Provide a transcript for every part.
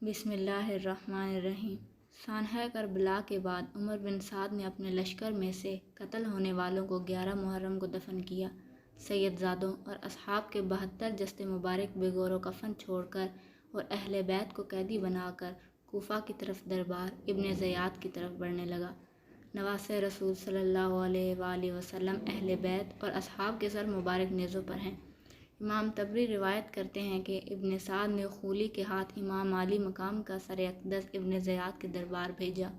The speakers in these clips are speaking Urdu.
بسم اللہ الرحمن الرحیم۔ سانحہ کربلا کے بعد عمر بن سعد نے اپنے لشکر میں سے قتل ہونے والوں کو 11 محرم کو دفن کیا۔ سید زادوں اور اصحاب کے 72 جسد مبارک بے گور و کفن چھوڑ کر اور اہل بیت کو قیدی بنا کر کوفہ کی طرف دربار ابن زیاد کی طرف بڑھنے لگا۔ نواسۂ رسول صلی اللہ علیہ وآلہ وسلم اہل بیت اور اصحاب کے سر مبارک نیزوں پر ہیں۔ امام طبری روایت کرتے ہیں کہ ابن سعد نے خولی کے ہاتھ امام عالی مقام کا سر اقدس ابن زیاد کے دربار بھیجا۔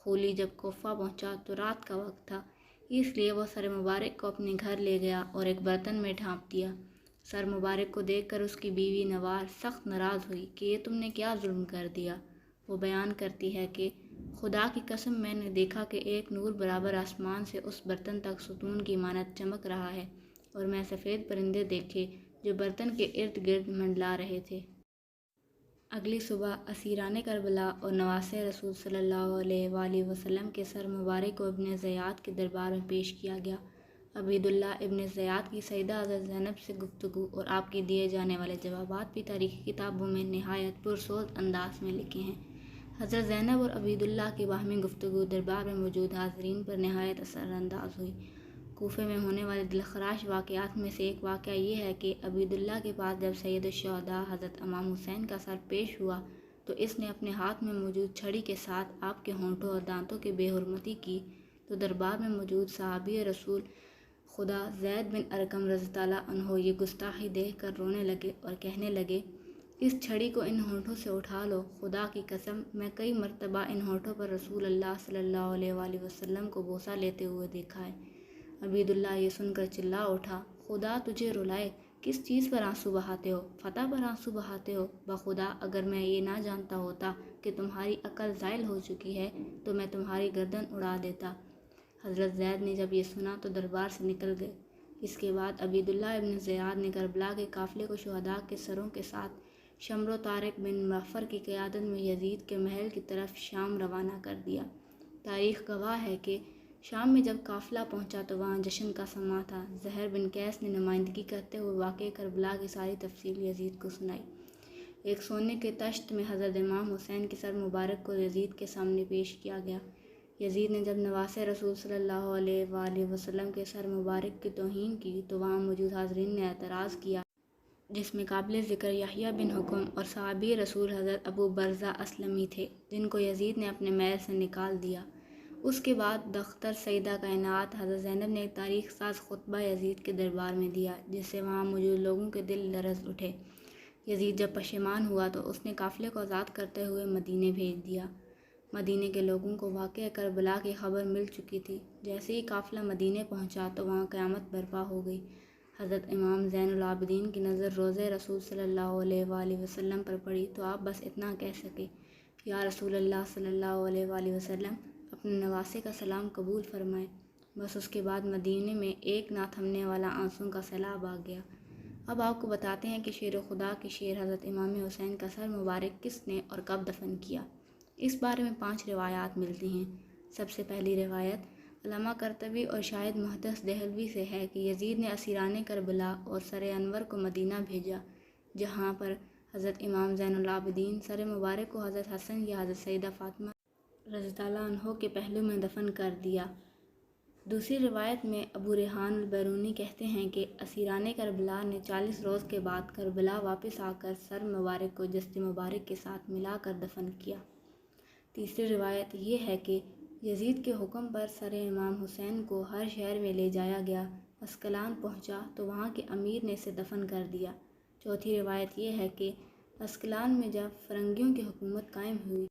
خولی جب کوفہ پہنچا تو رات کا وقت تھا، اس لیے وہ سر مبارک کو اپنے گھر لے گیا اور ایک برتن میں ڈھانپ دیا۔ سر مبارک کو دیکھ کر اس کی بیوی نوار سخت ناراض ہوئی کہ یہ تم نے کیا ظلم کر دیا۔ وہ بیان کرتی ہے کہ خدا کی قسم میں نے دیکھا کہ ایک نور برابر آسمان سے اس برتن تک ستون کی مانند چمک رہا ہے، اور میں سفید پرندے دیکھے جو برتن کے ارد گرد منڈلا رہے تھے۔ اگلی صبح اسیران کربلا اور نواسۂ رسول صلی اللہ علیہ وآلہ وسلم کے سر مبارک کو ابن زیاد کے دربار میں پیش کیا گیا۔ عبید اللہ ابن زیاد کی سیدہ حضرت زینب سے گفتگو اور آپ کے دیے جانے والے جوابات بھی تاریخی کتابوں میں نہایت پرسوز انداز میں لکھے ہیں۔ حضرت زینب اور عبید اللہ کی باہمی گفتگو دربار میں موجود حاضرین پر نہایت اثر انداز ہوئی۔ کوفے میں ہونے والے دلخراش واقعات میں سے ایک واقعہ یہ ہے کہ عبید اللہ کے پاس جب سید الشہداء حضرت امام حسین کا سر پیش ہوا تو اس نے اپنے ہاتھ میں موجود چھڑی کے ساتھ آپ کے ہونٹوں اور دانتوں کی بے حرمتی کی، تو دربار میں موجود صحابی رسول خدا زید بن ارقم رضی اللہ عنہ یہ گستاخی دیکھ کر رونے لگے اور کہنے لگے، اس چھڑی کو ان ہونٹوں سے اٹھا لو، خدا کی قسم میں کئی مرتبہ ان ہونٹوں پر رسول اللہ صلی اللہ علیہ وآلہ وسلم کو بوسہ لیتے ہوئے دیکھا ہے۔ عبید اللہ یہ سن کر چلا اٹھا، خدا تجھے رلائے، کس چیز پر آنسو بہاتے ہو؟ فتح پر آنسو بہاتے ہو؟ بخدا اگر میں یہ نہ جانتا ہوتا کہ تمہاری عقل زائل ہو چکی ہے تو میں تمہاری گردن اڑا دیتا۔ حضرت زید نے جب یہ سنا تو دربار سے نکل گئے۔ اس کے بعد عبید اللہ ابن زیاد نے کربلا کے قافلے کو شہداء کے سروں کے ساتھ شمر و طارق بن معفر کی قیادت میں یزید کے محل کی طرف شام روانہ کر دیا۔ تاریخ گواہ ہے کہ شام میں جب قافلہ پہنچا تو وہاں جشن کا سماں تھا۔ زہر بن قیس نے نمائندگی کرتے ہوئے واقعہ کربلا کی ساری تفصیل یزید کو سنائی۔ ایک سونے کے طشت میں حضرت امام حسین کے سر مبارک کو یزید کے سامنے پیش کیا گیا۔ یزید نے جب نواسۂ رسول صلی اللہ علیہ وآلہ وسلم کے سر مبارک کی توہین کی تو وہاں موجود حاضرین نے اعتراض کیا، جس میں قابل ذکر یحییٰ بن حکم اور صحابی رسول حضرت ابو برزہ اسلمی تھے، جن کو یزید نے اپنے محل سے نکال دیا۔ اس کے بعد دختر سیدہ کائنات حضرت زینب نے ایک تاریخ ساز خطبہ یزید کے دربار میں دیا، جس سے وہاں موجود لوگوں کے دل لرز اٹھے۔ یزید جب پشیمان ہوا تو اس نے قافلے کو آزاد کرتے ہوئے مدینے بھیج دیا۔ مدینے کے لوگوں کو واقعہ کربلا کی خبر مل چکی تھی۔ جیسے ہی قافلہ مدینے پہنچا تو وہاں قیامت برپا ہو گئی۔ حضرت امام زین العابدین کی نظر روضہ رسول صلی اللہ علیہ وآلہ وسلم پر پڑی تو آپ بس اتنا کہہ سکے، یا رسول اللہ صلی اللہ علیہ وآلہ وسلم، اپنے نواسے کا سلام قبول فرمائیں۔ بس اس کے بعد مدینے میں ایک نہ تھمنے والا آنسوں کا سیلاب آ گیا۔ اب آپ کو بتاتے ہیں کہ شیر خدا کے شیر حضرت امام حسین کا سر مبارک کس نے اور کب دفن کیا۔ اس بارے میں 5 روایات ملتی ہیں۔ سب سے پہلی روایت علامہ قرطبی اور شاہد محدث دہلوی سے ہے کہ یزید نے اسیران کربلا اور سر انور کو مدینہ بھیجا، جہاں پر حضرت امام زین العابدین سر مبارک کو حضرت حسن یا حضرت سیدہ فاطمہ رضی اللہ عنہ کے پہلو میں دفن کر دیا۔ دوسری روایت میں ابو ریحان البیرونی کہتے ہیں کہ اسیران کربلا نے 40 روز کے بعد کربلا واپس آ کر سر مبارک کو جسد مبارک کے ساتھ ملا کر دفن کیا۔ تیسری روایت یہ ہے کہ یزید کے حکم پر سر امام حسین کو ہر شہر میں لے جایا گیا، اسکلان پہنچا تو وہاں کے امیر نے اسے دفن کر دیا۔ چوتھی روایت یہ ہے کہ اسکلان میں جب فرنگیوں کی حکومت قائم ہوئی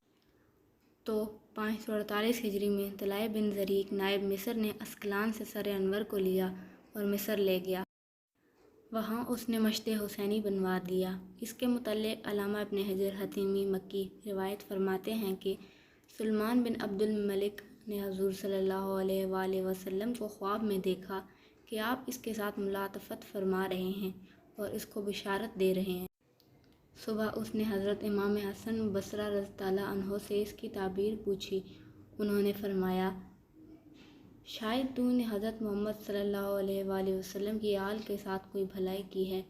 تو 548 ہجری میں طلحہ بن زریق نائب مصر نے اسکلان سے سر انور کو لیا اور مصر لے گیا۔ وہاں اس نے مشت حسینی بنوا دیا۔ اس کے متعلق علامہ ابن حجر حتیمی مکی روایت فرماتے ہیں کہ سلمان بن عبد الملک نے حضور صلی اللہ علیہ وآلہ وسلم کو خواب میں دیکھا کہ آپ اس کے ساتھ ملاطفت فرما رہے ہیں اور اس کو بشارت دے رہے ہیں۔ صبح اس نے حضرت امام حسن بصرہ رضی اللہ عنہ سے اس کی تعبیر پوچھی۔ انہوں نے فرمایا، شاید تو نے حضرت محمد صلی اللہ علیہ وآلہ وسلم کی آل کے ساتھ کوئی بھلائی کی ہے۔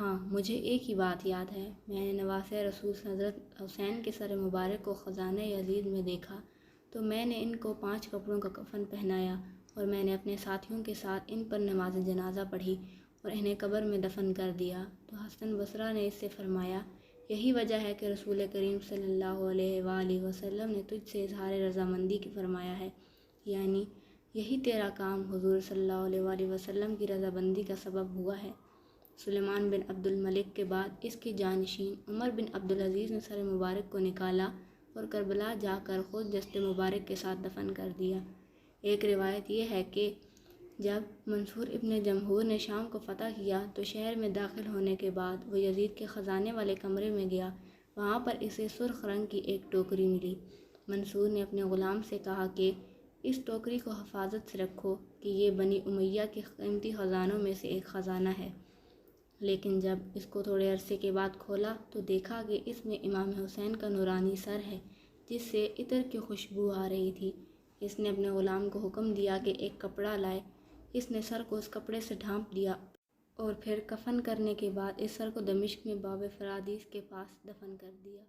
ہاں، مجھے ایک ہی بات یاد ہے، میں نے نواسۂ رسول حضرت حسین کے سر مبارک کو خزانہ یزید میں دیکھا تو میں نے ان کو 5 کپڑوں کا کفن پہنایا اور میں نے اپنے ساتھیوں کے ساتھ ان پر نماز جنازہ پڑھی اور انہیں قبر میں دفن کر دیا۔ تو حسن بصری نے اس سے فرمایا، یہی وجہ ہے کہ رسول کریم صلی اللہ علیہ وآلہ وسلم نے تجھ سے اظہار رضامندی کی فرمایا ہے، یعنی یہی تیرا کام حضور صلی اللہ علیہ وآلہ وسلم کی رضامندی کا سبب ہوا ہے۔ سلیمان بن عبد الملک کے بعد اس کے جانشین عمر بن عبدالعزیز نے سر مبارک کو نکالا اور کربلا جا کر خود جسد مبارک کے ساتھ دفن کر دیا۔ ایک روایت یہ ہے کہ جب منصور ابن جمہور نے شام کو فتح کیا تو شہر میں داخل ہونے کے بعد وہ یزید کے خزانے والے کمرے میں گیا، وہاں پر اسے سرخ رنگ کی ایک ٹوکری ملی۔ منصور نے اپنے غلام سے کہا کہ اس ٹوکری کو حفاظت سے رکھو کہ یہ بنی امیہ کے قیمتی خزانوں میں سے ایک خزانہ ہے، لیکن جب اس کو تھوڑے عرصے کے بعد کھولا تو دیکھا کہ اس میں امام حسین کا نورانی سر ہے جس سے عطر کی خوشبو آ رہی تھی۔ اس نے اپنے غلام کو حکم دیا کہ ایک کپڑا لائے، اس نے سر کو اس کپڑے سے ڈھانپ دیا اور پھر کفن کرنے کے بعد اس سر کو دمشق میں باب فرادیس کے پاس دفن کر دیا۔